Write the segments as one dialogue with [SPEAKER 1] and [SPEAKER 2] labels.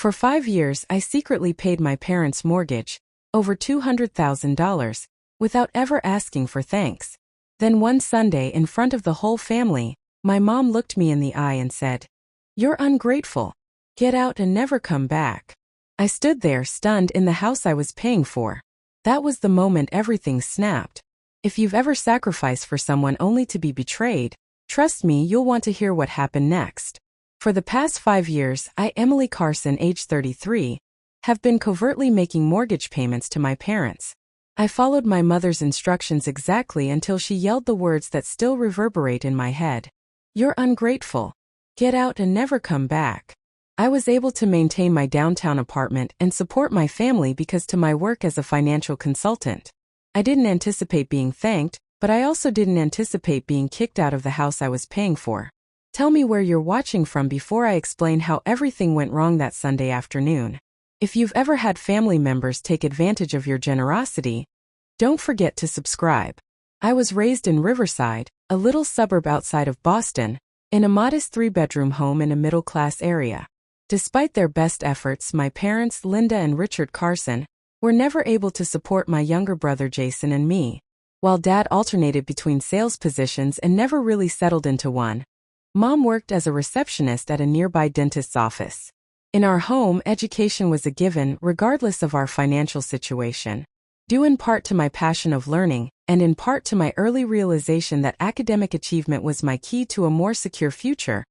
[SPEAKER 1] For 5 years, I secretly paid my parents' mortgage, over $200,000, without ever asking for thanks. Then one Sunday, in front of the whole family, my mom looked me in the eye and said, "You're ungrateful. Get out and never come back." I stood there stunned in the house I was paying for. That was the moment everything snapped. If you've ever sacrificed for someone only to be betrayed, trust me, you'll want to hear what happened next. For the past 5 years, I, Emily Carson, age 33, have been covertly making mortgage payments to my parents. I followed my mother's instructions exactly until she yelled the words that still reverberate in my head. "You're ungrateful. Get out and never come back." I was able to maintain my downtown apartment and support my family because to my work as a financial consultant. I didn't anticipate being thanked, but I also didn't anticipate being kicked out of the house I was paying for. Tell me where you're watching from before I explain how everything went wrong that Sunday afternoon. If you've ever had family members take advantage of your generosity, don't forget to subscribe. I was raised in Riverside, a little suburb outside of Boston, in a modest 3-bedroom home in a middle-class area. Despite their best efforts, my parents, Linda and Richard Carson, were never able to support my younger brother Jason and me. While Dad alternated between sales positions and never really settled into one, Mom worked as a receptionist at a nearby dentist's office. In our home, education was a given regardless of our financial situation. Due in part to my passion of learning, and in part to my early realization that academic achievement was my key to a more secure future,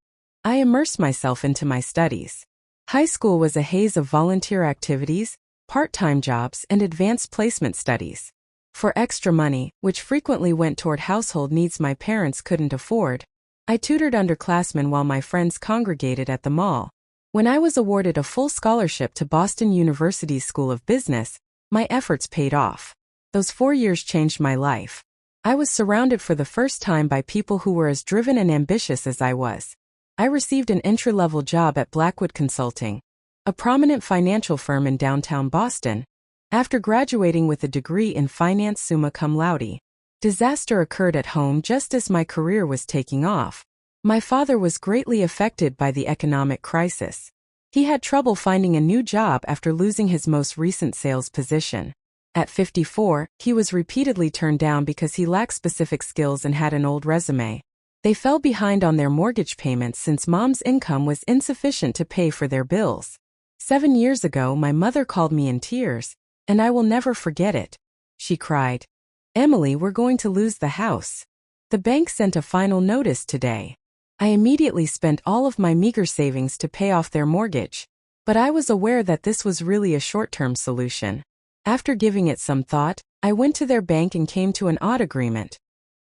[SPEAKER 1] I immersed myself into my studies. High school was a haze of volunteer activities, part-time jobs, and advanced placement studies. For extra money, which frequently went toward household needs my parents couldn't afford, I tutored underclassmen while my friends congregated at the mall. When I was awarded a full scholarship to Boston University's School of Business, my efforts paid off. Those 4 years changed my life. I was surrounded for the first time by people who were as driven and ambitious as I was. I received an entry-level job at Blackwood Consulting, a prominent financial firm in downtown Boston, after graduating with a degree in finance summa cum laude. Disaster occurred at home just as my career was taking off. My father was greatly affected by the economic crisis. He had trouble finding a new job after losing his most recent sales position. At 54, he was repeatedly turned down because he lacked specific skills and had an old resume. They fell behind on their mortgage payments since Mom's income was insufficient to pay for their bills. 7 years ago, my mother called me in tears, and I will never forget it. She cried, "Emily, we're going to lose the house. The bank sent a final notice today." I immediately spent all of my meager savings to pay off their mortgage. But I was aware that this was really a short-term solution. After giving it some thought, I went to their bank and came to an odd agreement.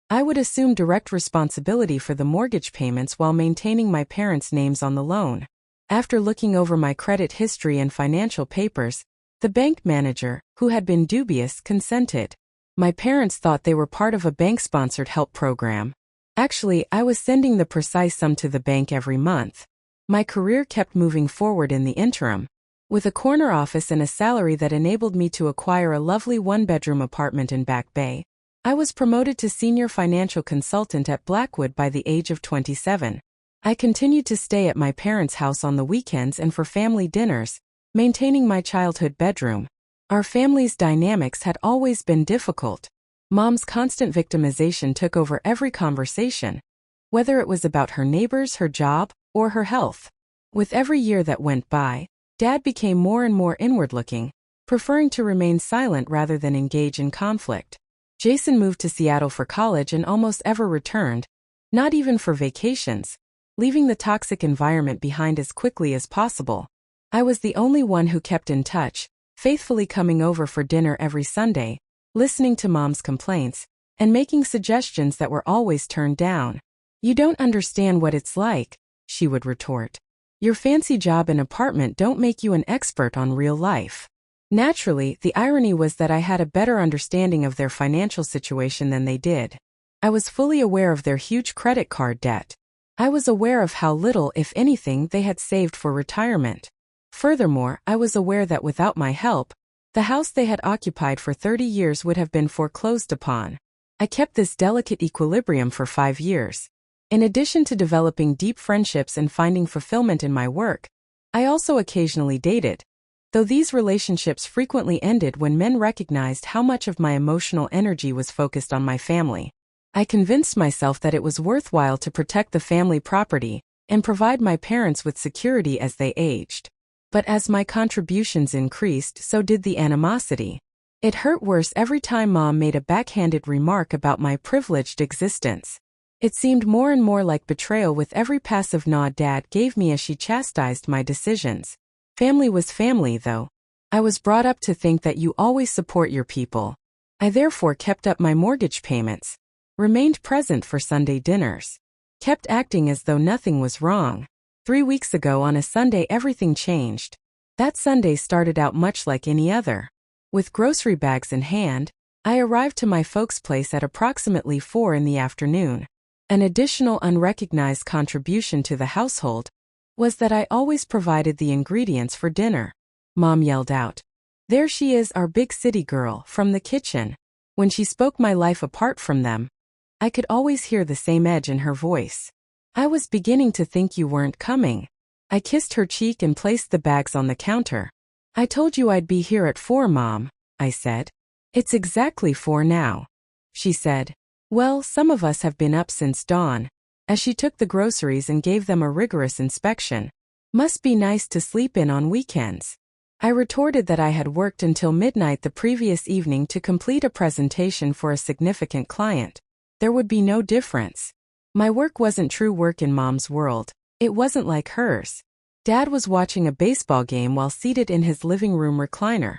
[SPEAKER 1] I would assume direct responsibility for the mortgage payments while maintaining my parents' names on the loan. After looking over my credit history and financial papers, the bank manager, who had been dubious, consented. My parents thought they were part of a bank-sponsored help program. Actually, I was sending the precise sum to the bank every month. My career kept moving forward in the interim. With a corner office and a salary that enabled me to acquire a lovely 1-bedroom apartment in Back Bay, I was promoted to senior financial consultant at Blackwood by the age of 27. I continued to stay at my parents' house on the weekends and for family dinners, maintaining my childhood bedroom. Our family's dynamics had always been difficult. Mom's constant victimization took over every conversation, whether it was about her neighbors, her job, or her health. With every year that went by, Dad became more and more inward-looking, preferring to remain silent rather than engage in conflict. Jason moved to Seattle for college and almost ever returned, not even for vacations, leaving the toxic environment behind as quickly as possible. I was the only one who kept in touch, faithfully coming over for dinner every Sunday, listening to Mom's complaints, and making suggestions that were always turned down. "You don't understand what it's like," she would retort. "Your fancy job and apartment don't make you an expert on real life." Naturally, the irony was that I had a better understanding of their financial situation than they did. I was fully aware of their huge credit card debt. I was aware of how little, if anything, they had saved for retirement. Furthermore, I was aware that without my help, the house they had occupied for 30 years would have been foreclosed upon. I kept this delicate equilibrium for 5 years. In addition to developing deep friendships and finding fulfillment in my work, I also occasionally dated, though these relationships frequently ended when men recognized how much of my emotional energy was focused on my family. I convinced myself that it was worthwhile to protect the family property and provide my parents with security as they aged. But as my contributions increased, so did the animosity. It hurt worse every time Mom made a backhanded remark about my privileged existence. It seemed more and more like betrayal with every passive nod Dad gave me as she chastised my decisions. Family was family, though. I was brought up to think that you always support your people. I therefore kept up my mortgage payments, remained present for Sunday dinners, kept acting as though nothing was wrong. 3 weeks ago on a Sunday everything changed. That Sunday started out much like any other. With grocery bags in hand, I arrived to my folks' place at approximately 4 in the afternoon. An additional unrecognized contribution to the household was that I always provided the ingredients for dinner. Mom yelled out, "There she is, our big city girl," from the kitchen. When she spoke my life apart from them, I could always hear the same edge in her voice. "I was beginning to think you weren't coming." I kissed her cheek and placed the bags on the counter. "I told you I'd be here at 4, Mom," I said. "It's exactly 4 now." She said, "Well, some of us have been up since dawn," as she took the groceries and gave them a rigorous inspection. "Must be nice to sleep in on weekends." I retorted that I had worked until midnight the previous evening to complete a presentation for a significant client. There would be no difference. My work wasn't true work in Mom's world. It wasn't like hers. Dad was watching a baseball game while seated in his living room recliner.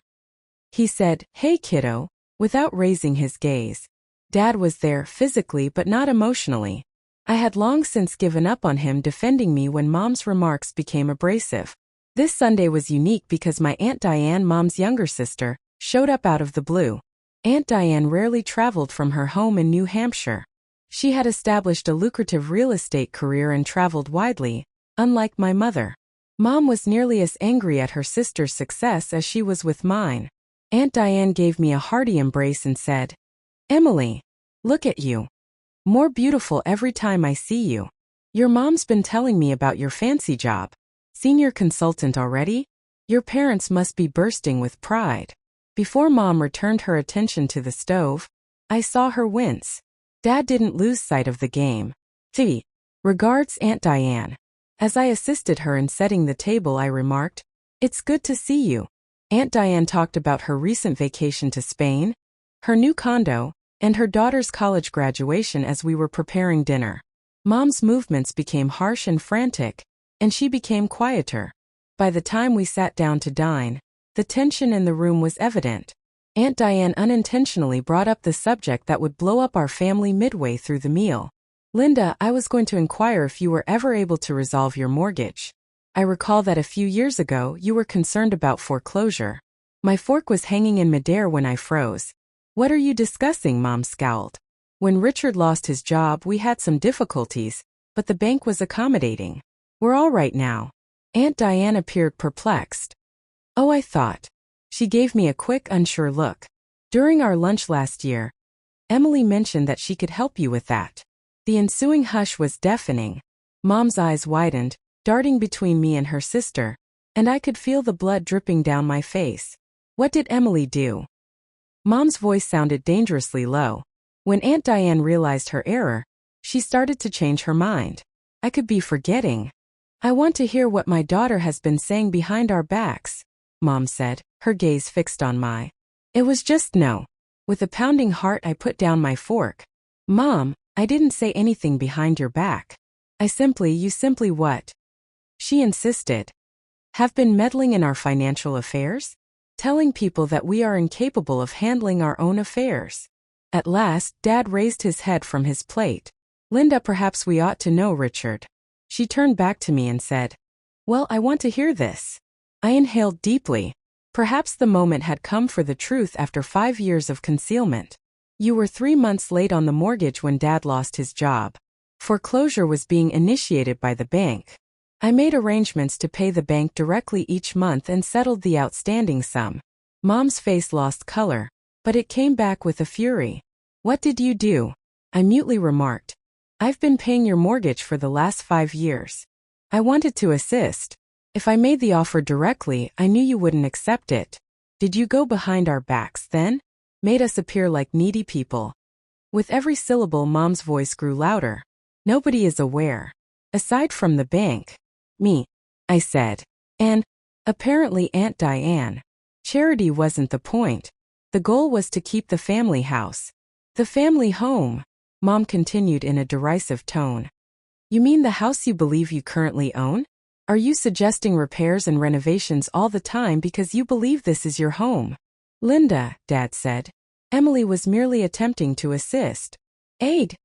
[SPEAKER 1] He said, "Hey kiddo," without raising his gaze. Dad was there physically but not emotionally. I had long since given up on him defending me when Mom's remarks became abrasive. This Sunday was unique because my Aunt Diane, Mom's younger sister, showed up out of the blue. Aunt Diane rarely traveled from her home in New Hampshire. She had established a lucrative real estate career and traveled widely, unlike my mother. Mom was nearly as angry at her sister's success as she was with mine. Aunt Diane gave me a hearty embrace and said, "Emily, look at you. More beautiful every time I see you. Your mom's been telling me about your fancy job. Senior consultant already? Your parents must be bursting with pride." Before Mom returned her attention to the stove, I saw her wince. Dad didn't lose sight of the game. Regards, Aunt Diane. As I assisted her in setting the table, I remarked, "It's good to see you." Aunt Diane talked about her recent vacation to Spain, her new condo, and her daughter's college graduation as we were preparing dinner. Mom's movements became harsh and frantic, and she became quieter. By the time we sat down to dine, the tension in the room was evident. Aunt Diane unintentionally brought up the subject that would blow up our family midway through the meal. "Linda, I was going to inquire if you were ever able to resolve your mortgage. I recall that a few years ago you were concerned about foreclosure." My fork was hanging in midair when I froze. "What are you discussing?" Mom scowled. "When Richard lost his job, we had some difficulties, but the bank was accommodating. We're all right now." Aunt Diane appeared perplexed. "Oh, I thought." She gave me a quick, unsure look. "During our lunch last year, Emily mentioned that she could help you with that." The ensuing hush was deafening. Mom's eyes widened, darting between me and her sister, and I could feel the blood dripping down my face. "What did Emily do?" Mom's voice sounded dangerously low. When Aunt Diane realized her error, she started to change her mind. I could be forgetting. "I want to hear what my daughter has been saying behind our backs," Mom said, her gaze fixed on my. It was just no. With a pounding heart, I put down my fork. "Mom, I didn't say anything behind your back. You simply what?" She insisted. "Have been meddling in our financial affairs? Telling people that we are incapable of handling our own affairs." At last, Dad raised his head from his plate. "Linda, perhaps we ought to know Richard." She turned back to me and said, "Well, I want to hear this." I inhaled deeply. Perhaps the moment had come for the truth after 5 years of concealment. "You were 3 months late on the mortgage when Dad lost his job. Foreclosure was being initiated by the bank. I made arrangements to pay the bank directly each month and settled the outstanding sum." Mom's face lost color, but it came back with a fury. "What did you do?" I mutely remarked. "I've been paying your mortgage for the last 5 years." I wanted to assist, If I made the offer directly, I knew you wouldn't accept it. Did you go behind our backs then? Made us appear like needy people. With every syllable, Mom's voice grew louder. Nobody is aware. Aside from the bank. Me, I said. And, apparently Aunt Diane. Charity wasn't the point. The goal was to keep the family house. The family home, Mom continued in a derisive tone. You mean the house you believe you currently own? Are you suggesting repairs and renovations all the time because you believe this is your home? Linda, Dad said. Emily was merely attempting to assist. Aid.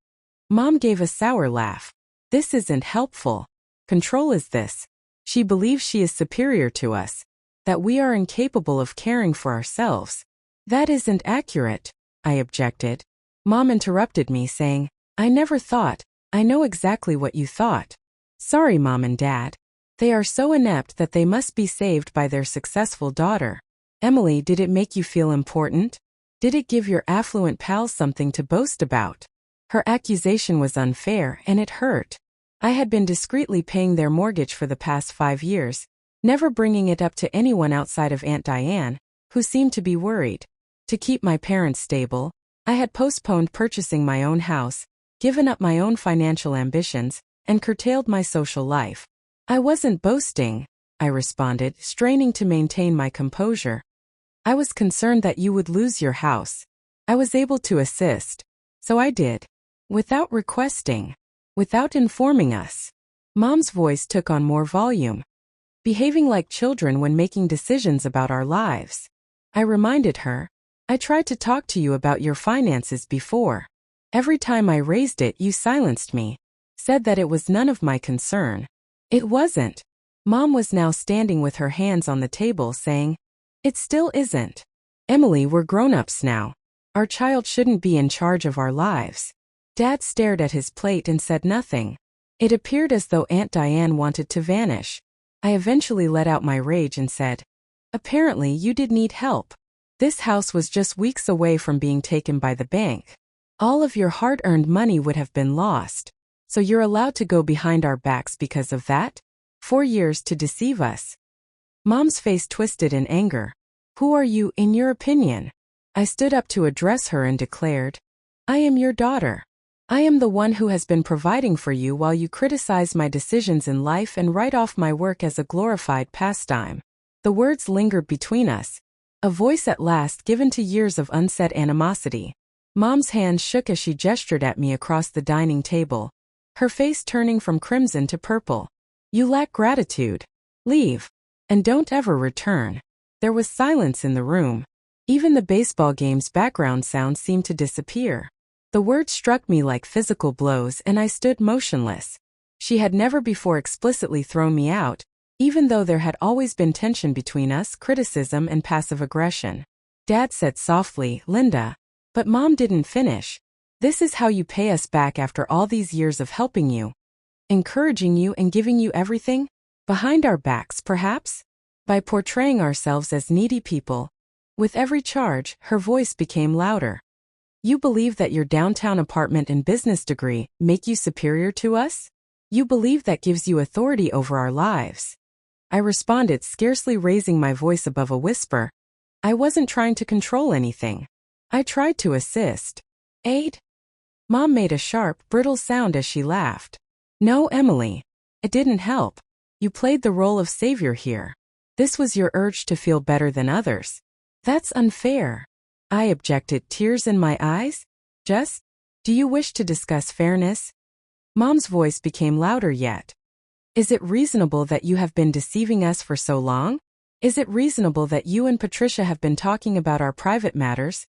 [SPEAKER 1] Mom gave a sour laugh. This isn't helpful. Control is this. She believes she is superior to us. That we are incapable of caring for ourselves. That isn't accurate, I objected. Mom interrupted me saying, I never thought. I know exactly what you thought. Sorry, Mom and Dad. They are so inept that they must be saved by their successful daughter. Emily, did it make you feel important? Did it give your affluent pals something to boast about? Her accusation was unfair and it hurt. I had been discreetly paying their mortgage for the past 5 years, never bringing it up to anyone outside of Aunt Diane, who seemed to be worried. To keep my parents stable, I had postponed purchasing my own house, given up my own financial ambitions, and curtailed my social life. I wasn't boasting, I responded, straining to maintain my composure. I was concerned that you would lose your house. I was able to assist. So I did. Without requesting. Without informing us. Mom's voice took on more volume. Behaving like children when making decisions about our lives. I reminded her. I tried to talk to you about your finances before. Every time I raised it, you silenced me. Said that it was none of my concern. It wasn't. Mom was now standing with her hands on the table saying, it still isn't. Emily, we're grown-ups now. Our child shouldn't be in charge of our lives. Dad stared at his plate and said nothing. It appeared as though Aunt Diane wanted to vanish. I eventually let out my rage and said, apparently you did need help. This house was just weeks away from being taken by the bank. All of your hard-earned money would have been lost. So you're allowed to go behind our backs because of that? 4 years to deceive us. Mom's face twisted in anger. Who are you, in your opinion? I stood up to address her and declared, I am your daughter. I am the one who has been providing for you while you criticize my decisions in life and write off my work as a glorified pastime. The words lingered between us. A voice at last given to years of unsaid animosity. Mom's hand shook as she gestured at me across the dining table. Her face turning from crimson to purple. You lack gratitude. Leave. And don't ever return. There was silence in the room. Even the baseball game's background sound seemed to disappear. The words struck me like physical blows and I stood motionless. She had never before explicitly thrown me out, even though there had always been tension between us, criticism and passive aggression. Dad said softly, Linda. But Mom didn't finish. This is how you pay us back after all these years of helping you. Encouraging you and giving you everything? Behind our backs, perhaps? By portraying ourselves as needy people. With every charge, her voice became louder. You believe that your downtown apartment and business degree make you superior to us? You believe that gives you authority over our lives. I responded, scarcely raising my voice above a whisper. I wasn't trying to control anything. I tried to assist. Aid? Mom made a sharp, brittle sound as she laughed. No, Emily. It didn't help. You played the role of savior here. This was your urge to feel better than others. That's unfair. I objected, tears in my eyes. Just, do you wish to discuss fairness? Mom's voice became louder yet. Is it reasonable that you have been deceiving us for so long? Is it reasonable that you and Patricia have been talking about our private matters?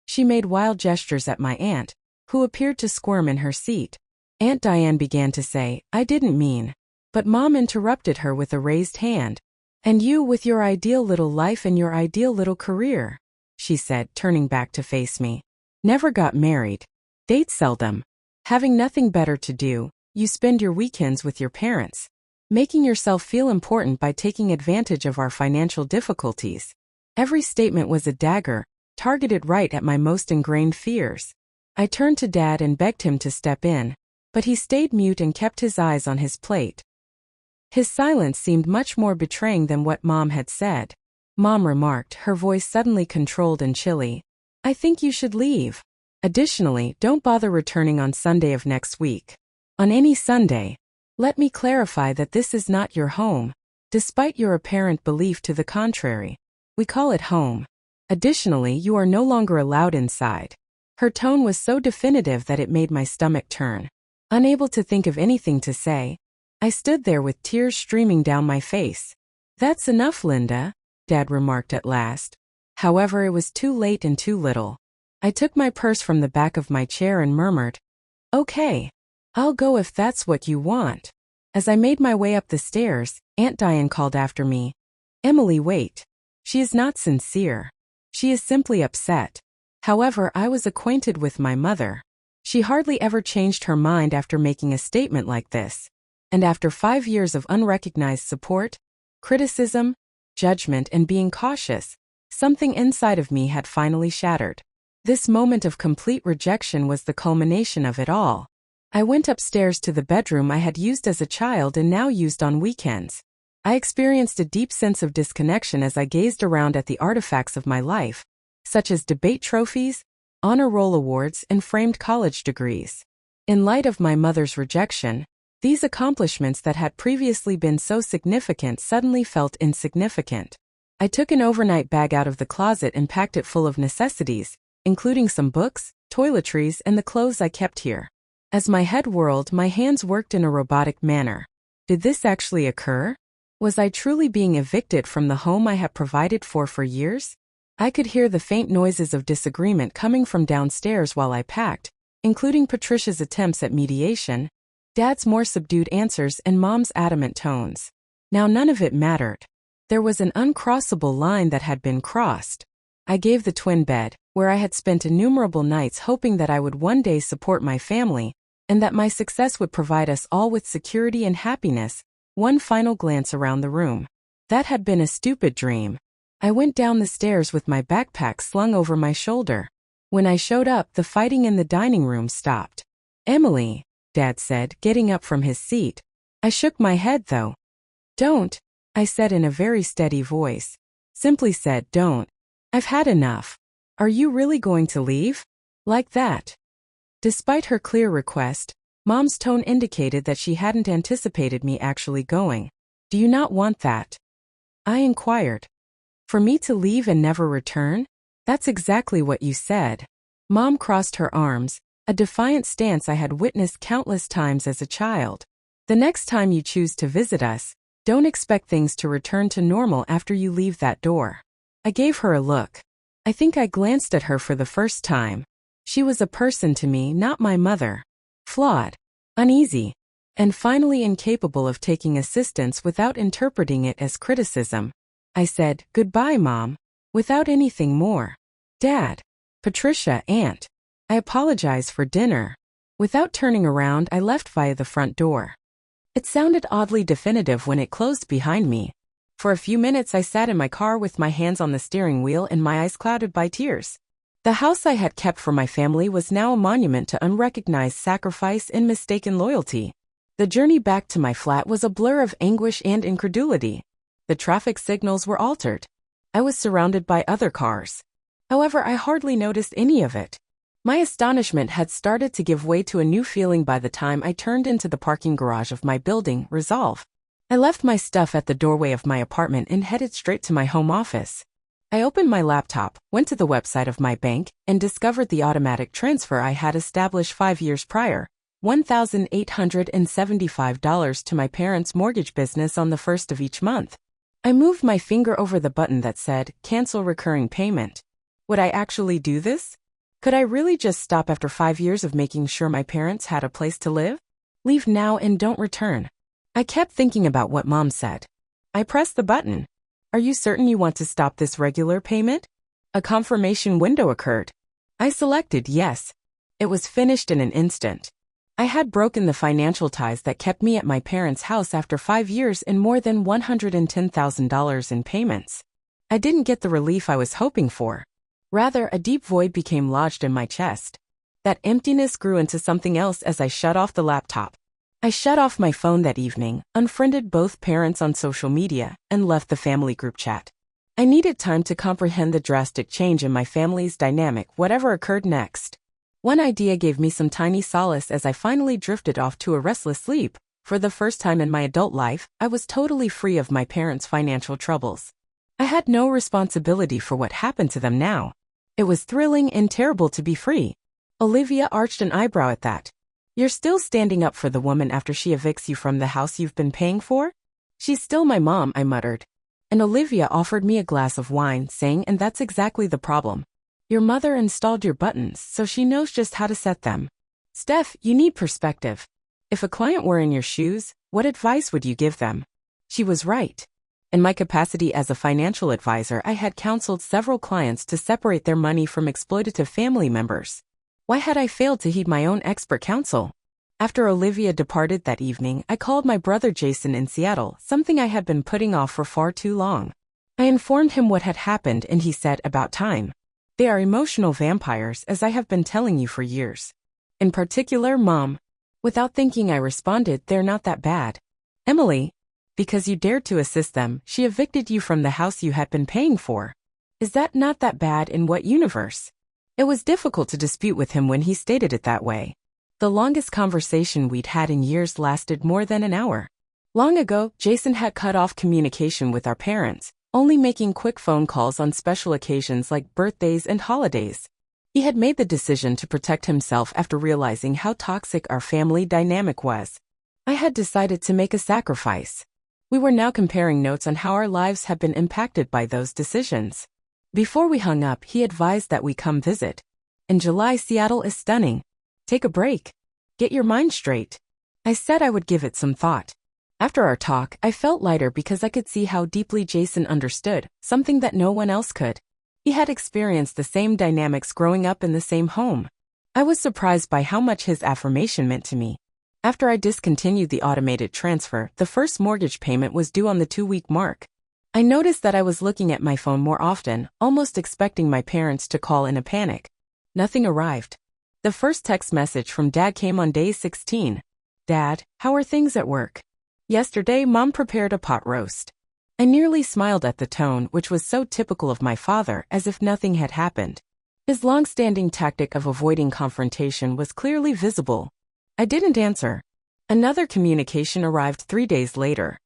[SPEAKER 1] She made wild gestures at my aunt, who appeared to squirm in her seat. Aunt Diane began to say, I didn't mean. But Mom interrupted her with a raised hand. And you with your ideal little life and your ideal little career, she said, turning back to face me. Never got married. Date seldom. Having nothing better to do, you spend your weekends with your parents. Making yourself feel important by taking advantage of our financial difficulties. Every statement was a dagger, targeted right at my most ingrained fears. I turned to Dad and begged him to step in, but he stayed mute and kept his eyes on his plate. His silence seemed much more betraying than what Mom had said. Mom remarked, her voice suddenly controlled and chilly. I think you should leave. Additionally, don't bother returning on Sunday of next week. On any Sunday. Let me clarify that this is not your home, despite your apparent belief to the contrary. We call it home. Additionally, you are no longer allowed inside. Her tone was so definitive that it made my stomach turn. Unable to think of anything to say, I stood there with tears streaming down my face. That's enough, Linda, Dad remarked at last. However, it was too late and too little. I took my purse from the back of my chair and murmured, Okay, I'll go if that's what you want. As I made my way up the stairs, Aunt Diane called after me. Emily, wait. She is not sincere. She is simply upset. However, I was acquainted with my mother. She hardly ever changed her mind after making a statement like this. And after 5 years of unrecognized support, criticism, judgment, and being cautious, something inside of me had finally shattered. This moment of complete rejection was the culmination of it all. I went upstairs to the bedroom I had used as a child and now used on weekends. I experienced a deep sense of disconnection as I gazed around at the artifacts of my life, such as debate trophies, honor roll awards, and framed college degrees. In light of my mother's rejection, these accomplishments that had previously been so significant suddenly felt insignificant. I took an overnight bag out of the closet and packed it full of necessities, including some books, toiletries, and the clothes I kept here. As my head whirled, my hands worked in a robotic manner. Did this actually occur? Was I truly being evicted from the home I had provided for years? I could hear the faint noises of disagreement coming from downstairs while I packed, including Patricia's attempts at mediation, Dad's more subdued answers, and Mom's adamant tones. Now none of it mattered. There was an uncrossable line that had been crossed. I gave the twin bed, where I had spent innumerable nights hoping that I would one day support my family, and that my success would provide us all with security and happiness, one final glance around the room. That had been a stupid dream. I went down the stairs with my backpack slung over my shoulder. When I showed up, the fighting in the dining room stopped. Emily, Dad said, getting up from his seat. I shook my head though. Don't, I said in a very steady voice. Simply said, don't. I've had enough. Are you really going to leave? Like that? Despite her clear request, Mom's tone indicated that she hadn't anticipated me actually going. Do you not want that? I inquired. For me to leave and never return? That's exactly what you said. Mom crossed her arms, a defiant stance I had witnessed countless times as a child. The next time you choose to visit us, don't expect things to return to normal after you leave that door. I gave her a look. I think I glanced at her for the first time. She was a person to me, not my mother. Flawed, uneasy, and finally incapable of taking assistance without interpreting it as criticism. I said, goodbye, Mom, without anything more. Dad, Patricia, Aunt, I apologize for dinner. Without turning around, I left via the front door. It sounded oddly definitive when it closed behind me. For a few minutes I sat in my car with my hands on the steering wheel and my eyes clouded by tears. The house I had kept for my family was now a monument to unrecognized sacrifice and mistaken loyalty. The journey back to my flat was a blur of anguish and incredulity. The traffic signals were altered. I was surrounded by other cars. However, I hardly noticed any of it. My astonishment had started to give way to a new feeling by the time I turned into the parking garage of my building, Resolve. I left my stuff at the doorway of my apartment and headed straight to my home office. I opened my laptop, went to the website of my bank, and discovered the automatic transfer I had established 5 years prior, $1,875 to my parents' mortgage business on the first of each month. I moved my finger over the button that said, Cancel Recurring Payment. Would I actually do this? Could I really just stop after 5 years of making sure my parents had a place to live? Leave now and don't return. I kept thinking about what Mom said. I pressed the button. Are you certain you want to stop this regular payment? A confirmation window occurred. I selected yes. It was finished in an instant. I had broken the financial ties that kept me at my parents' house after 5 years and more than $110,000 in payments. I didn't get the relief I was hoping for. Rather, a deep void became lodged in my chest. That emptiness grew into something else as I shut off the laptop. I shut off my phone that evening, unfriended both parents on social media, and left the family group chat. I needed time to comprehend the drastic change in my family's dynamic, whatever occurred next. One idea gave me some tiny solace as I finally drifted off to a restless sleep. For the first time in my adult life, I was totally free of my parents' financial troubles. I had no responsibility for what happened to them now. It was thrilling and terrible to be free. Olivia arched an eyebrow at that. You're still standing up for the woman after she evicts you from the house you've been paying for? She's still my mom, I muttered. And Olivia offered me a glass of wine, saying, and that's exactly the problem. Your mother installed your buttons, so she knows just how to set them. Steph, you need perspective. If a client were in your shoes, what advice would you give them? She was right. In my capacity as a financial advisor, I had counseled several clients to separate their money from exploitative family members. Why had I failed to heed my own expert counsel? After Olivia departed that evening, I called my brother Jason in Seattle, something I had been putting off for far too long. I informed him what had happened, and he said, about time. They are emotional vampires, as I have been telling you for years. In particular, Mom. Without thinking, I responded, they're not that bad. Emily. Because you dared to assist them, she evicted you from the house you had been paying for. Is that not that bad in what universe? It was difficult to dispute with him when he stated it that way. The longest conversation we'd had in years lasted more than an hour. Long ago, Jason had cut off communication with our parents, only making quick phone calls on special occasions like birthdays and holidays. He had made the decision to protect himself after realizing how toxic our family dynamic was. I had decided to make a sacrifice. We were now comparing notes on how our lives had been impacted by those decisions. Before we hung up, he advised that we come visit. In July, Seattle is stunning. Take a break. Get your mind straight. I said I would give it some thought. After our talk, I felt lighter because I could see how deeply Jason understood, something that no one else could. He had experienced the same dynamics growing up in the same home. I was surprised by how much his affirmation meant to me. After I discontinued the automated transfer, the first mortgage payment was due on the 2-week mark. I noticed that I was looking at my phone more often, almost expecting my parents to call in a panic. Nothing arrived. The first text message from Dad came on day 16. Dad, how are things at work? Yesterday, Mom prepared a pot roast. I nearly smiled at the tone, which was so typical of my father, as if nothing had happened. His long-standing tactic of avoiding confrontation was clearly visible. I didn't answer. Another communication arrived 3 days later.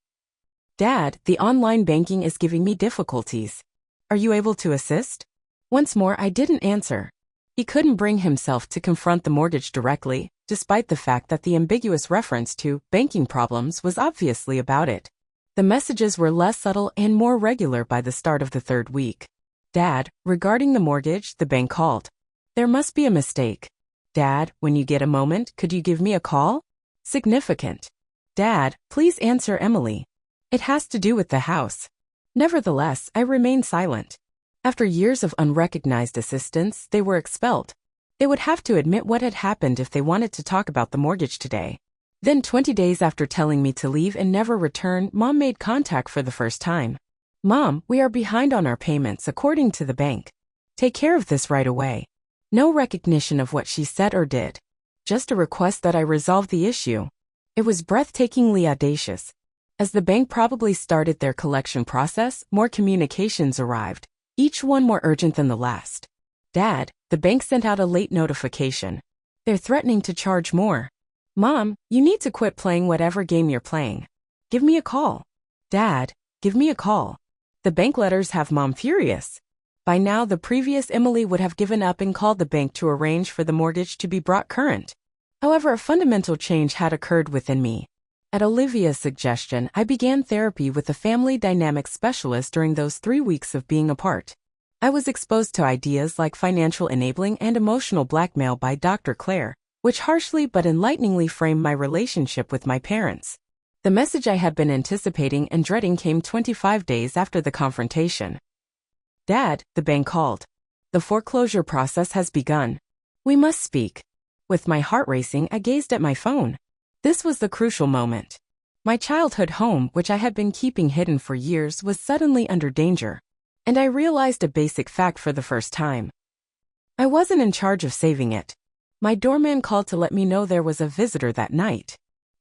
[SPEAKER 1] Dad, the online banking is giving me difficulties. Are you able to assist? Once more, I didn't answer. He couldn't bring himself to confront the mortgage directly, despite the fact that the ambiguous reference to banking problems was obviously about it. The messages were less subtle and more regular by the start of the 3rd week. Dad, regarding the mortgage, the bank called. There must be a mistake. Dad, when you get a moment, could you give me a call? Significant. Dad, please answer Emily. It has to do with the house. Nevertheless, I remained silent. After years of unrecognized assistance, they were expelled. They would have to admit what had happened if they wanted to talk about the mortgage today. Then 20 days after telling me to leave and never return, Mom made contact for the first time. Mom, we are behind on our payments according to the bank. Take care of this right away. No recognition of what she said or did. Just a request that I resolve the issue. It was breathtakingly audacious. As the bank probably started their collection process, more communications arrived, each one more urgent than the last. Dad, the bank sent out a late notification. They're threatening to charge more. Mom, you need to quit playing whatever game you're playing. Give me a call. Dad, give me a call. The bank letters have Mom furious. By now, the previous Emily would have given up and called the bank to arrange for the mortgage to be brought current. However, a fundamental change had occurred within me. At Olivia's suggestion, I began therapy with a family dynamics specialist during those 3 weeks of being apart. I was exposed to ideas like financial enabling and emotional blackmail by Dr. Claire, which harshly but enlighteningly framed my relationship with my parents. The message I had been anticipating and dreading came 25 days after the confrontation. Dad, the bank called. The foreclosure process has begun. We must speak. With my heart racing, I gazed at my phone. This was the crucial moment. My childhood home, which I had been keeping hidden for years, was suddenly under danger. And I realized a basic fact for the first time. I wasn't in charge of saving it. My doorman called to let me know there was a visitor that night.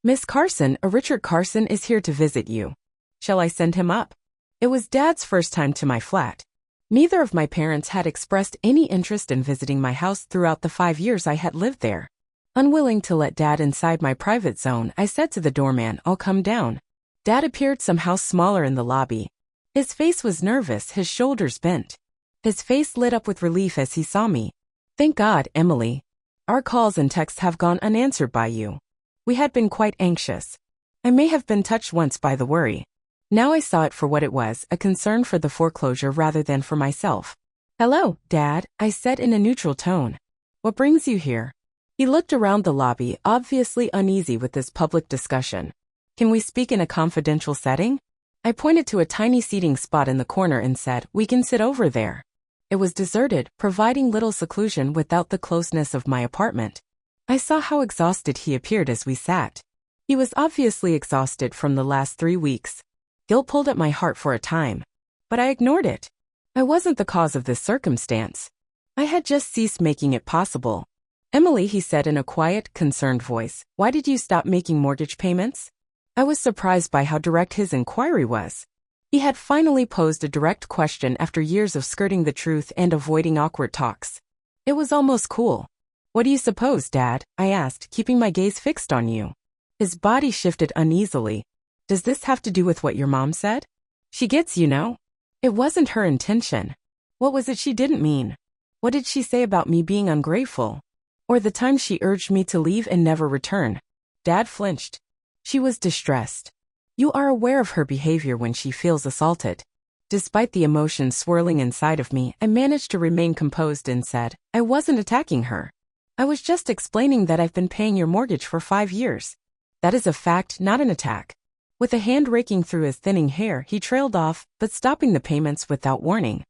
[SPEAKER 1] Miss Carson, a Richard Carson is here to visit you. Shall I send him up? It was Dad's first time to my flat. Neither of my parents had expressed any interest in visiting my house throughout the 5 years I had lived there. Unwilling to let Dad inside my private zone, I said to the doorman, "I'll come down." Dad appeared somehow smaller in the lobby. His face was nervous, his shoulders bent. His face lit up with relief as he saw me. "Thank God, Emily. Our calls and texts have gone unanswered by you. We had been quite anxious. I may have been touched once by the worry. Now I saw it for what it was, a concern for the foreclosure rather than for myself." "Hello, Dad," I said in a neutral tone. "What brings you here?" He looked around the lobby, obviously uneasy with this public discussion. "Can we speak in a confidential setting?" I pointed to a tiny seating spot in the corner and said, "We can sit over there." It was deserted, providing little seclusion without the closeness of my apartment. I saw how exhausted he appeared as we sat. He was obviously exhausted from the last 3 weeks. Guilt pulled at my heart for a time. But I ignored it. I wasn't the cause of this circumstance. I had just ceased making it possible. "Emily," he said in a quiet, concerned voice, "why did you stop making mortgage payments?" I was surprised by how direct his inquiry was. He had finally posed a direct question after years of skirting the truth and avoiding awkward talks. It was almost cool. "What do you suppose, Dad?" I asked, keeping my gaze fixed on you. His body shifted uneasily. "Does this have to do with what your mom said? She gets, you know. It wasn't her intention. What was it she didn't mean? What did she say about me being ungrateful? Or the time she urged me to leave and never return?" Dad flinched. She was distressed. "You are aware of her behavior when she feels assaulted." Despite the emotions swirling inside of me, I managed to remain composed and said, "I wasn't attacking her. I was just explaining that I've been paying your mortgage for 5 years. That is a fact, not an attack." With a hand raking through his thinning hair, he trailed off, but stopping the payments without warning.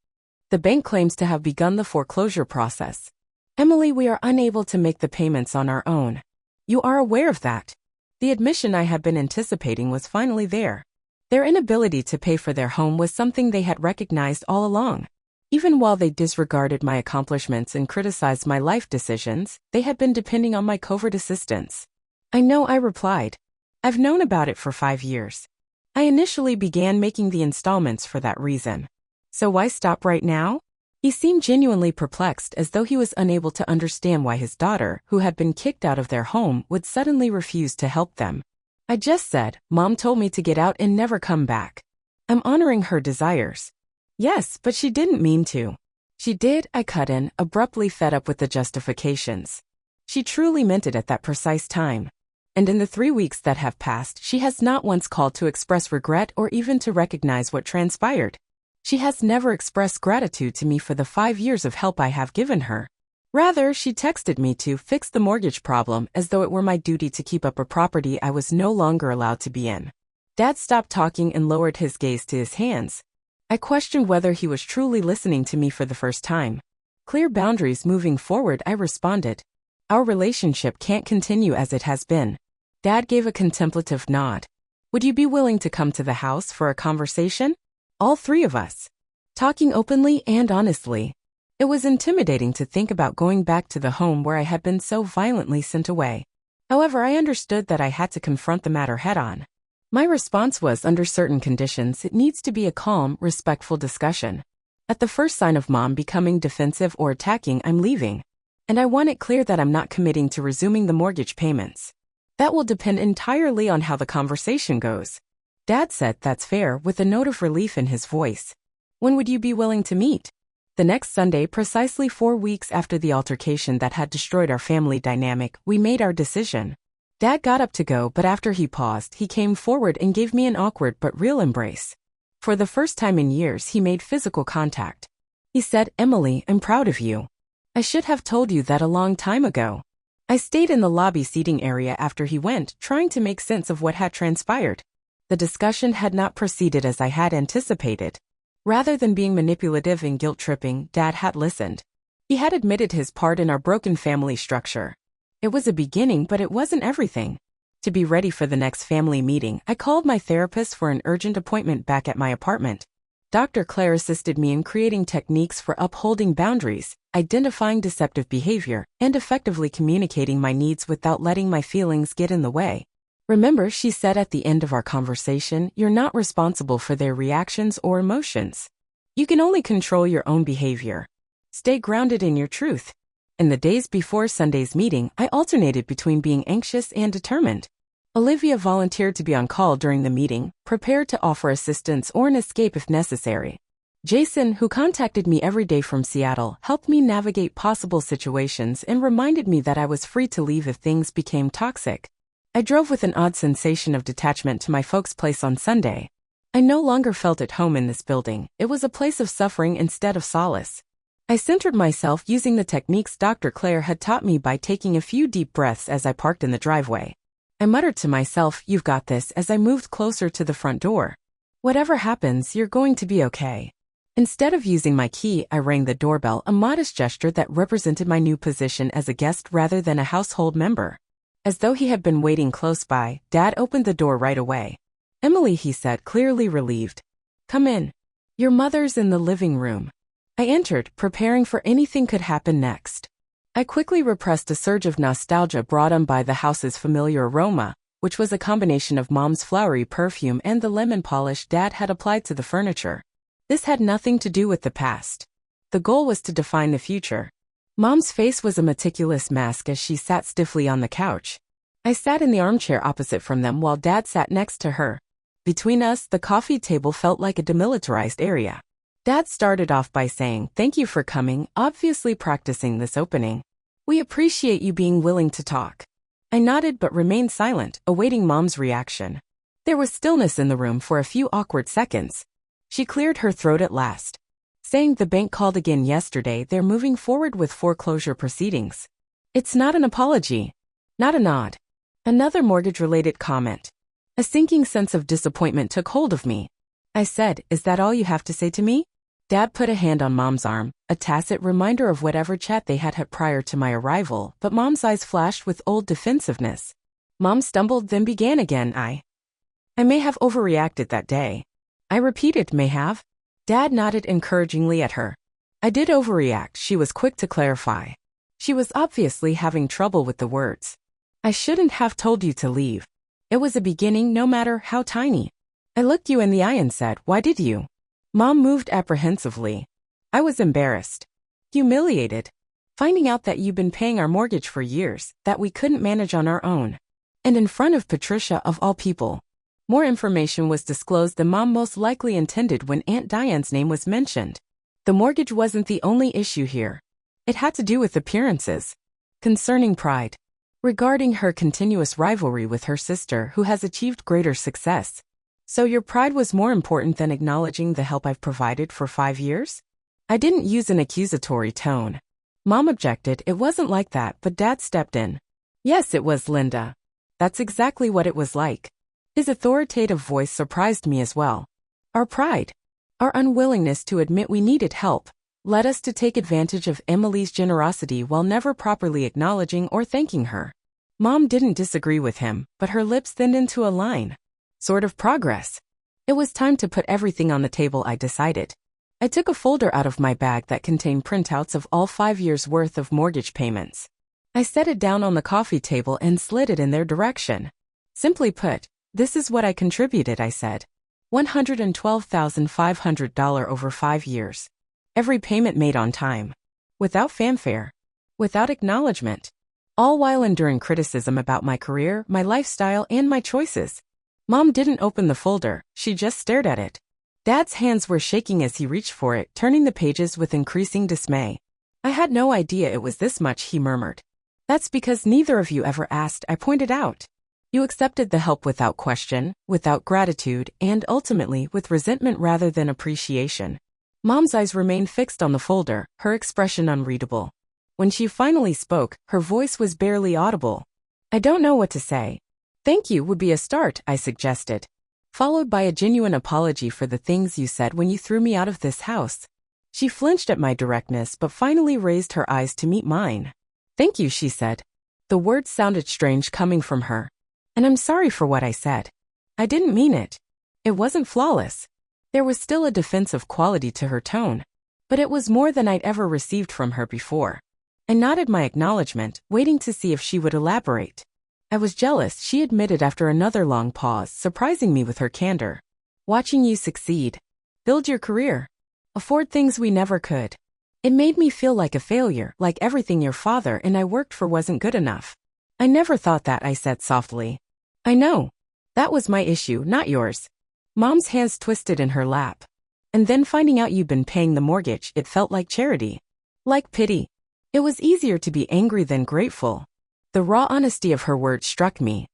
[SPEAKER 1] "The bank claims to have begun the foreclosure process. Emily, we are unable to make the payments on our own. You are aware of that." The admission I had been anticipating was finally there. Their inability to pay for their home was something they had recognized all along. Even while they disregarded my accomplishments and criticized my life decisions, they had been depending on my covert assistance. "I know," I replied. "I've known about it for 5 years. I initially began making the installments for that reason." "So why stop right now?" He seemed genuinely perplexed, as though he was unable to understand why his daughter, who had been kicked out of their home, would suddenly refuse to help them. I just said, "Mom told me to get out and never come back. I'm honoring her desires." "Yes, but she didn't mean to." "She did," I cut in, abruptly fed up with the justifications. "She truly meant it at that precise time. And in the 3 weeks that have passed, she has not once called to express regret or even to recognize what transpired. She has never expressed gratitude to me for the 5 years of help I have given her. Rather, she texted me to fix the mortgage problem as though it were my duty to keep up a property I was no longer allowed to be in." Dad stopped talking and lowered his gaze to his hands. I questioned whether he was truly listening to me for the first time. "Clear boundaries moving forward," I responded. "Our relationship can't continue as it has been." Dad gave a contemplative nod. "Would you be willing to come to the house for a conversation? All 3 of us. Talking openly and honestly." It was intimidating to think about going back to the home where I had been so violently sent away. However, I understood that I had to confront the matter head-on. My response was, under certain conditions, it needs to be a calm, respectful discussion. At the first sign of Mom becoming defensive or attacking, I'm leaving. And I want it clear that I'm not committing to resuming the mortgage payments. That will depend entirely on how the conversation goes. Dad said, "That's fair," with a note of relief in his voice. "When would you be willing to meet?" The next Sunday, precisely 4 weeks after the altercation that had destroyed our family dynamic, we made our decision. Dad got up to go, but after he paused, he came forward and gave me an awkward but real embrace. For the first time in years, he made physical contact. He said, "Emily, I'm proud of you. I should have told you that a long time ago." I stayed in the lobby seating area after he went, trying to make sense of what had transpired. The discussion had not proceeded as I had anticipated. Rather than being manipulative and guilt-tripping, Dad had listened. He had admitted his part in our broken family structure. It was a beginning, but it wasn't everything. To be ready for the next family meeting, I called my therapist for an urgent appointment back at my apartment. Dr. Claire assisted me in creating techniques for upholding boundaries, identifying deceptive behavior, and effectively communicating my needs without letting my feelings get in the way. Remember, she said at the end of our conversation, you're not responsible for their reactions or emotions. You can only control your own behavior. Stay grounded in your truth. In the days before Sunday's meeting, I alternated between being anxious and determined. Olivia volunteered to be on call during the meeting, prepared to offer assistance or an escape if necessary. Jason, who contacted me every day from Seattle, helped me navigate possible situations and reminded me that I was free to leave if things became toxic. I drove with an odd sensation of detachment to my folks' place on Sunday. I no longer felt at home in this building. It was a place of suffering instead of solace. I centered myself using the techniques Dr. Claire had taught me by taking a few deep breaths as I parked in the driveway. I muttered to myself, "You've got this," as I moved closer to the front door. Whatever happens, you're going to be okay. Instead of using my key, I rang the doorbell, a modest gesture that represented my new position as a guest rather than a household member. As though he had been waiting close by, Dad opened the door right away. "Emily," he said, clearly relieved. "Come in. Your mother's in the living room." I entered, preparing for anything could happen next. I quickly repressed a surge of nostalgia brought on by the house's familiar aroma, which was a combination of Mom's flowery perfume and the lemon polish Dad had applied to the furniture. This had nothing to do with the past. The goal was to define the future. Mom's face was a meticulous mask as she sat stiffly on the couch. I sat in the armchair opposite from them while Dad sat next to her. Between us, the coffee table felt like a demilitarized area. Dad started off by saying, "Thank you for coming," obviously practicing this opening. "We appreciate you being willing to talk." I nodded but remained silent, awaiting Mom's reaction. There was stillness in the room for a few awkward seconds. She cleared her throat at last, saying, "The bank called again yesterday. They're moving forward with foreclosure proceedings." "It's not an apology." Not a nod. Another mortgage-related comment. A sinking sense of disappointment took hold of me. I said, "Is that all you have to say to me?" Dad put a hand on Mom's arm, a tacit reminder of whatever chat they had had prior to my arrival, but Mom's eyes flashed with old defensiveness. Mom stumbled, then began again. I may have overreacted that day." I repeated, "May have?" Dad nodded encouragingly at her. "I did overreact," she was quick to clarify. She was obviously having trouble with the words. "I shouldn't have told you to leave. It was a beginning, no matter how tiny." I looked you in the eye and said, "Why did you?" Mom moved apprehensively. I was embarrassed. Humiliated. Finding out that you'd been paying our mortgage for years, that we couldn't manage on our own. And in front of Patricia, of all people. More information was disclosed than Mom most likely intended when Aunt Diane's name was mentioned. The mortgage wasn't the only issue here. It had to do with appearances. Concerning pride. Regarding her continuous rivalry with her sister who has achieved greater success. "So your pride was more important than acknowledging the help I've provided for 5 years?" I didn't use an accusatory tone. Mom objected. "It wasn't like that," but Dad stepped in. "Yes, it was, Linda. That's exactly what it was like." His authoritative voice surprised me as well. Our pride, our unwillingness to admit we needed help, led us to take advantage of Emily's generosity while never properly acknowledging or thanking her. Mom didn't disagree with him, but her lips thinned into a line. Sort of progress. It was time to put everything on the table, I decided. I took a folder out of my bag that contained printouts of all 5 years' worth of mortgage payments. I set it down on the coffee table and slid it in their direction. Simply put, "This is what I contributed," I said. $112,500 over 5 years. Every payment made on time. Without fanfare. Without acknowledgement. All while enduring criticism about my career, my lifestyle, and my choices. Mom didn't open the folder, she just stared at it. Dad's hands were shaking as he reached for it, turning the pages with increasing dismay. "I had no idea it was this much," he murmured. "That's because neither of you ever asked," I pointed out. "You accepted the help without question, without gratitude, and ultimately with resentment rather than appreciation." Mom's eyes remained fixed on the folder, her expression unreadable. When she finally spoke, her voice was barely audible. "I don't know what to say. Thank you would be a start," I suggested. Followed by a genuine apology for the things you said when you threw me out of this house. She flinched at my directness but finally raised her eyes to meet mine. "Thank you," she said. The words sounded strange coming from her. "And I'm sorry for what I said. I didn't mean it. It wasn't flawless." There was still a defensive quality to her tone, but it was more than I'd ever received from her before. I nodded my acknowledgement, waiting to see if she would elaborate. I was jealous, she admitted after another long pause, surprising me with her candor. Watching you succeed, build your career, afford things we never could. It made me feel like a failure, like everything your father and I worked for wasn't good enough. I never thought that, I said softly. I know. That was my issue, not yours. Mom's hands twisted in her lap. And then finding out you've been paying the mortgage, it felt like charity. Like pity. It was easier to be angry than grateful. The raw honesty of her words struck me.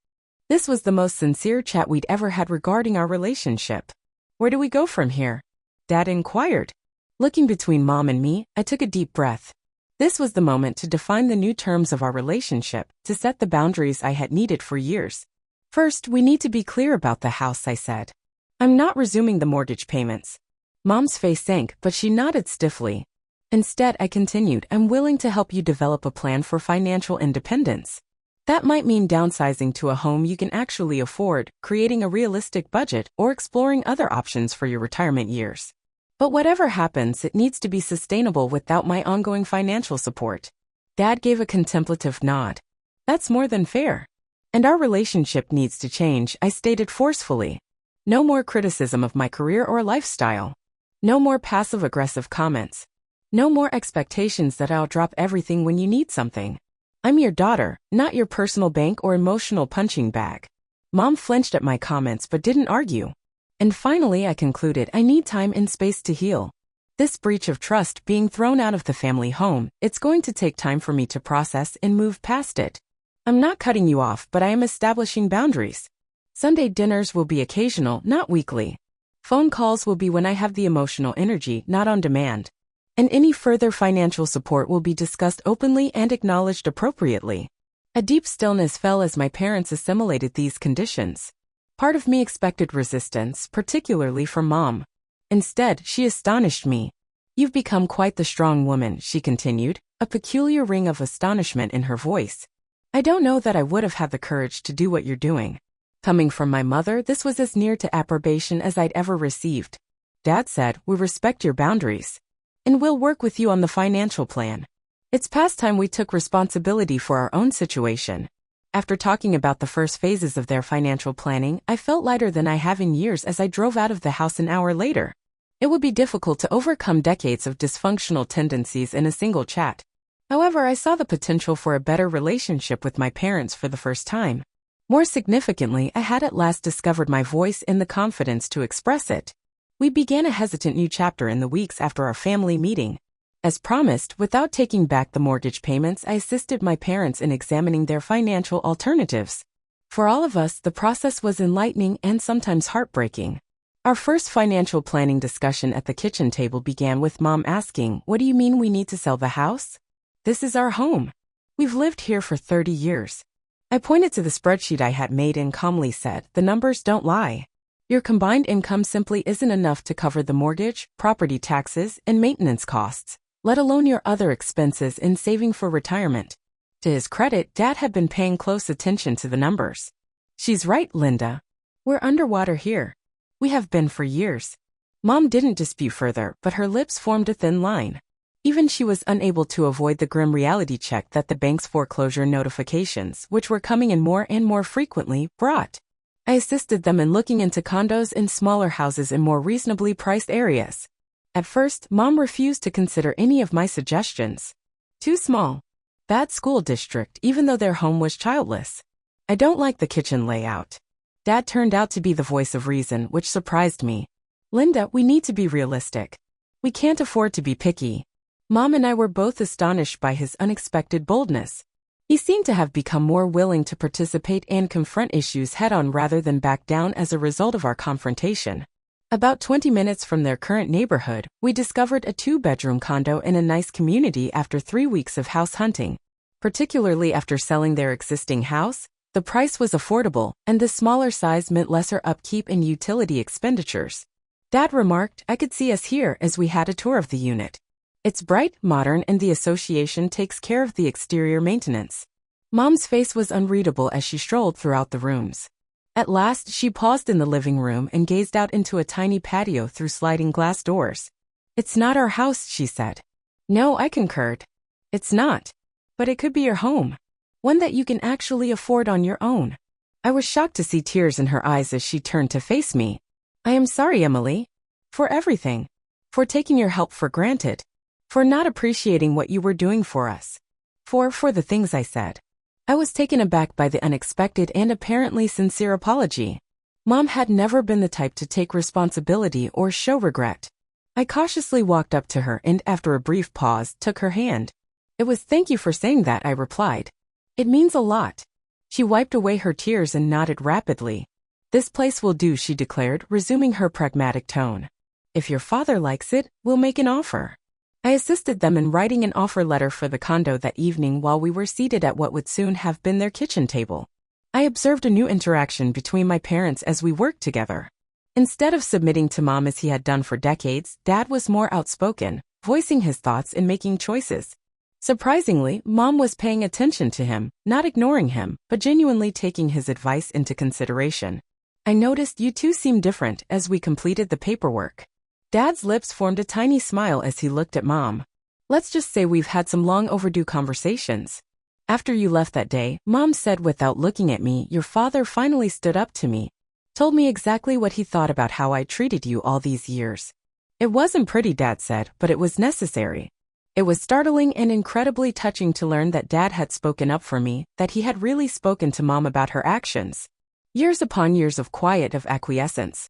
[SPEAKER 1] This was the most sincere chat we'd ever had regarding our relationship. Where do we go from here? Dad inquired. Looking between Mom and me, I took a deep breath. This was the moment to define the new terms of our relationship, to set the boundaries I had needed for years. First, we need to be clear about the house, I said. I'm not resuming the mortgage payments. Mom's face sank, but she nodded stiffly. Instead, I continued, I'm willing to help you develop a plan for financial independence. That might mean downsizing to a home you can actually afford, creating a realistic budget, or exploring other options for your retirement years. But whatever happens, it needs to be sustainable without my ongoing financial support. Dad gave a contemplative nod. That's more than fair. And our relationship needs to change, I stated forcefully. No more criticism of my career or lifestyle. No more passive-aggressive comments. No more expectations that I'll drop everything when you need something. I'm your daughter, not your personal bank or emotional punching bag. Mom flinched at my comments but didn't argue. And finally I concluded I need time and space to heal. This breach of trust being thrown out of the family home, it's going to take time for me to process and move past it. I'm not cutting you off, but I am establishing boundaries. Sunday dinners will be occasional, not weekly. Phone calls will be when I have the emotional energy, not on demand. And any further financial support will be discussed openly and acknowledged appropriately. A deep stillness fell as my parents assimilated these conditions. Part of me expected resistance, particularly from Mom. Instead, she astonished me. You've become quite the strong woman, she continued, a peculiar ring of astonishment in her voice. I don't know that I would have had the courage to do what you're doing. Coming from my mother, this was as near to approbation as I'd ever received. Dad said, we respect your boundaries. And we'll work with you on the financial plan. It's past time we took responsibility for our own situation. After talking about the first phases of their financial planning, I felt lighter than I have in years as I drove out of the house an hour later. It would be difficult to overcome decades of dysfunctional tendencies in a single chat. However, I saw the potential for a better relationship with my parents for the first time. More significantly, I had at last discovered my voice and the confidence to express it. We began a hesitant new chapter in the weeks after our family meeting. As promised, without taking back the mortgage payments, I assisted my parents in examining their financial alternatives. For all of us, the process was enlightening and sometimes heartbreaking. Our first financial planning discussion at the kitchen table began with Mom asking, "What do you mean we need to sell the house? This is our home. We've lived here for 30 years. I pointed to the spreadsheet I had made and calmly said, the numbers don't lie. Your combined income simply isn't enough to cover the mortgage, property taxes, and maintenance costs, let alone your other expenses and saving for retirement. To his credit, Dad had been paying close attention to the numbers. She's right, Linda. We're underwater here. We have been for years. Mom didn't dispute further, but her lips formed a thin line. Even she was unable to avoid the grim reality check that the bank's foreclosure notifications, which were coming in more and more frequently, brought. I assisted them in looking into condos and smaller houses in more reasonably priced areas. At first, Mom refused to consider any of my suggestions. Too small. Bad school district, even though their home was childless. I don't like the kitchen layout. Dad turned out to be the voice of reason, which surprised me. Linda, we need to be realistic. We can't afford to be picky. Mom and I were both astonished by his unexpected boldness. He seemed to have become more willing to participate and confront issues head-on rather than back down as a result of our confrontation. About 20 minutes from their current neighborhood, we discovered a 2-bedroom condo in a nice community after 3 weeks of house hunting. Particularly after selling their existing house, the price was affordable, and the smaller size meant lesser upkeep and utility expenditures. Dad remarked, I could see us here as we had a tour of the unit. It's bright, modern, and the association takes care of the exterior maintenance. Mom's face was unreadable as she strolled throughout the rooms. At last, she paused in the living room and gazed out into a tiny patio through sliding glass doors. It's not our house, she said. No, I concurred. It's not. But it could be your home. One that you can actually afford on your own. I was shocked to see tears in her eyes as she turned to face me. I am sorry, Emily. For everything. For taking your help for granted. For not appreciating what you were doing for us. For the things I said. I was taken aback by the unexpected and apparently sincere apology. Mom had never been the type to take responsibility or show regret. I cautiously walked up to her and, after a brief pause, took her hand. It was "Thank you for saying that," I replied. It means a lot. She wiped away her tears and nodded rapidly. This place will do, she declared, resuming her pragmatic tone. If your father likes it, we'll make an offer. I assisted them in writing an offer letter for the condo that evening while we were seated at what would soon have been their kitchen table. I observed a new interaction between my parents as we worked together. Instead of submitting to Mom as he had done for decades, Dad was more outspoken, voicing his thoughts and making choices. Surprisingly, Mom was paying attention to him, not ignoring him, but genuinely taking his advice into consideration. I noticed you two seemed different as we completed the paperwork. Dad's lips formed a tiny smile as he looked at Mom. Let's just say we've had some long overdue conversations. After you left that day, Mom said without looking at me, your father finally stood up to me. Told me exactly what he thought about how I treated you all these years. It wasn't pretty, Dad said, but it was necessary. It was startling and incredibly touching to learn that Dad had spoken up for me, that he had really spoken to Mom about her actions. Years upon years of quiet acquiescence.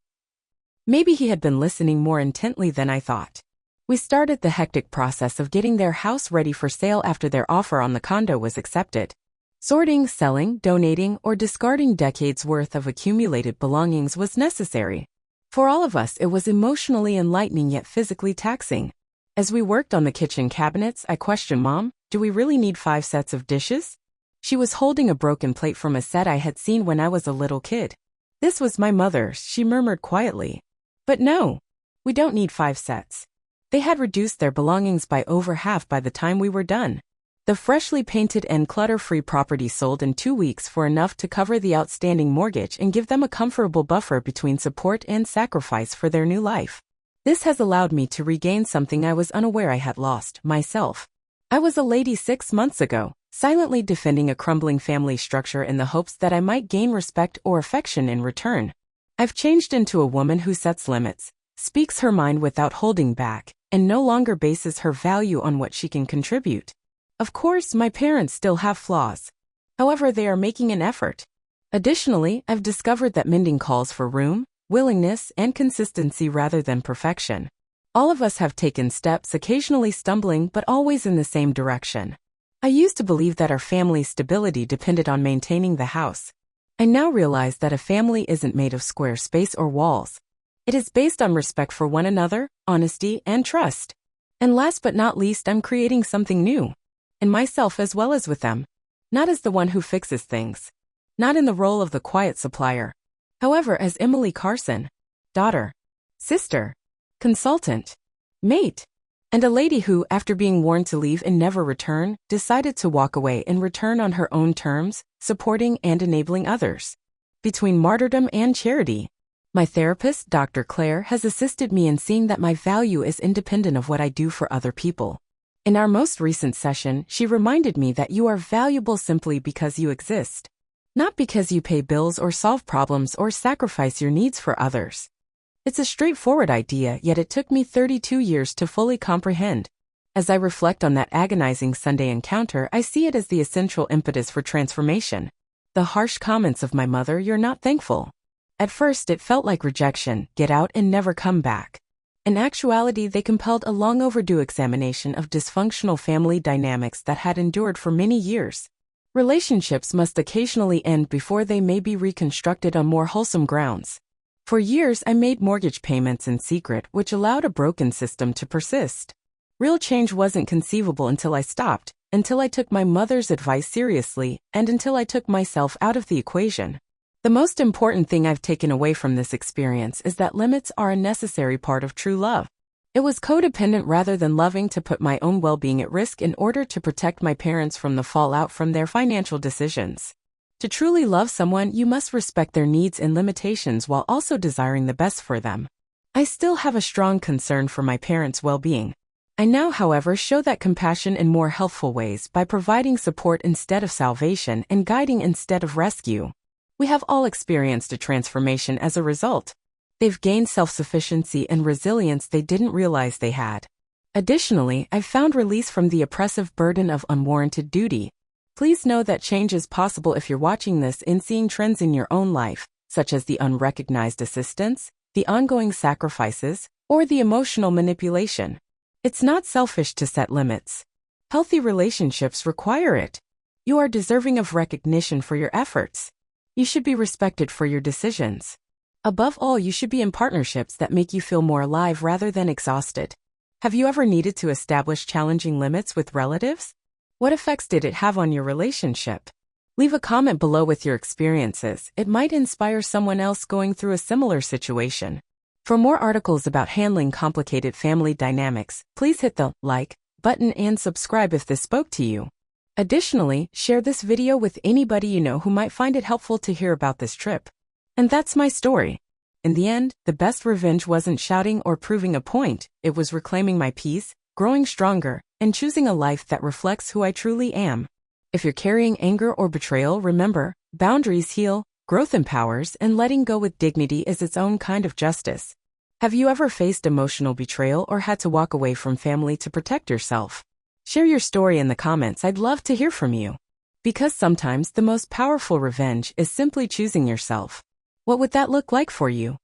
[SPEAKER 1] Maybe he had been listening more intently than I thought. We started the hectic process of getting their house ready for sale after their offer on the condo was accepted. Sorting, selling, donating, or discarding decades' worth of accumulated belongings was necessary. For all of us, it was emotionally enlightening yet physically taxing. As we worked on the kitchen cabinets, I questioned Mom, do we really need 5 sets of dishes? She was holding a broken plate from a set I had seen when I was a little kid. This was my mother's, she murmured quietly. But no, we don't need 5 sets. They had reduced their belongings by over half by the time we were done. The freshly painted and clutter-free property sold in 2 weeks for enough to cover the outstanding mortgage and give them a comfortable buffer between support and sacrifice for their new life. This has allowed me to regain something I was unaware I had lost, myself. I was a lady 6 months ago, silently defending a crumbling family structure in the hopes that I might gain respect or affection in return. I've changed into a woman who sets limits, speaks her mind without holding back, and no longer bases her value on what she can contribute. Of course, my parents still have flaws. However, they are making an effort. Additionally, I've discovered that mending calls for room, willingness, and consistency rather than perfection. All of us have taken steps, occasionally stumbling but always in the same direction. I used to believe that our family's stability depended on maintaining the house. I now realize that a family isn't made of square space or walls. It is based on respect for one another, honesty, and trust. And last but not least, I'm creating something new. In myself as well as with them. Not as the one who fixes things. Not in the role of the quiet supplier. However, as Emily Carson, daughter, sister, consultant, mate, and a lady who, after being warned to leave and never return, decided to walk away and return on her own terms, supporting and enabling others. Between martyrdom and charity. My therapist, Dr. Claire, has assisted me in seeing that my value is independent of what I do for other people. In our most recent session, she reminded me that you are valuable simply because you exist. Not because you pay bills or solve problems or sacrifice your needs for others. It's a straightforward idea, yet it took me 32 years to fully comprehend. As I reflect on that agonizing Sunday encounter, I see it as the essential impetus for transformation. The harsh comments of my mother, "You're not thankful." At first, it felt like rejection, get out and never come back. In actuality, they compelled a long overdue examination of dysfunctional family dynamics that had endured for many years. Relationships must occasionally end before they may be reconstructed on more wholesome grounds. For years, I made mortgage payments in secret, which allowed a broken system to persist. Real change wasn't conceivable until I stopped, until I took my mother's advice seriously, and until I took myself out of the equation. The most important thing I've taken away from this experience is that limits are a necessary part of true love. It was codependent rather than loving to put my own well-being at risk in order to protect my parents from the fallout from their financial decisions. To truly love someone, you must respect their needs and limitations while also desiring the best for them. I still have a strong concern for my parents' well-being. I now, however, show that compassion in more helpful ways by providing support instead of salvation and guiding instead of rescue. We have all experienced a transformation as a result. They've gained self-sufficiency and resilience they didn't realize they had. Additionally, I've found release from the oppressive burden of unwarranted duty. Please know that change is possible if you're watching this and seeing trends in your own life, such as the unrecognized assistance, the ongoing sacrifices, or the emotional manipulation. It's not selfish to set limits. Healthy relationships require it. You are deserving of recognition for your efforts. You should be respected for your decisions. Above all, you should be in partnerships that make you feel more alive rather than exhausted. Have you ever needed to establish challenging limits with relatives? What effects did it have on your relationship? Leave a comment below with your experiences. It might inspire someone else going through a similar situation. For more articles about handling complicated family dynamics, please hit the like button and subscribe if this spoke to you. Additionally, share this video with anybody you know who might find it helpful to hear about this trip. And that's my story. In the end, the best revenge wasn't shouting or proving a point, it was reclaiming my peace, growing stronger, and choosing a life that reflects who I truly am. If you're carrying anger or betrayal, remember, boundaries heal, growth empowers, and letting go with dignity is its own kind of justice. Have you ever faced emotional betrayal or had to walk away from family to protect yourself? Share your story in the comments. I'd love to hear from you. Because sometimes the most powerful revenge is simply choosing yourself. What would that look like for you?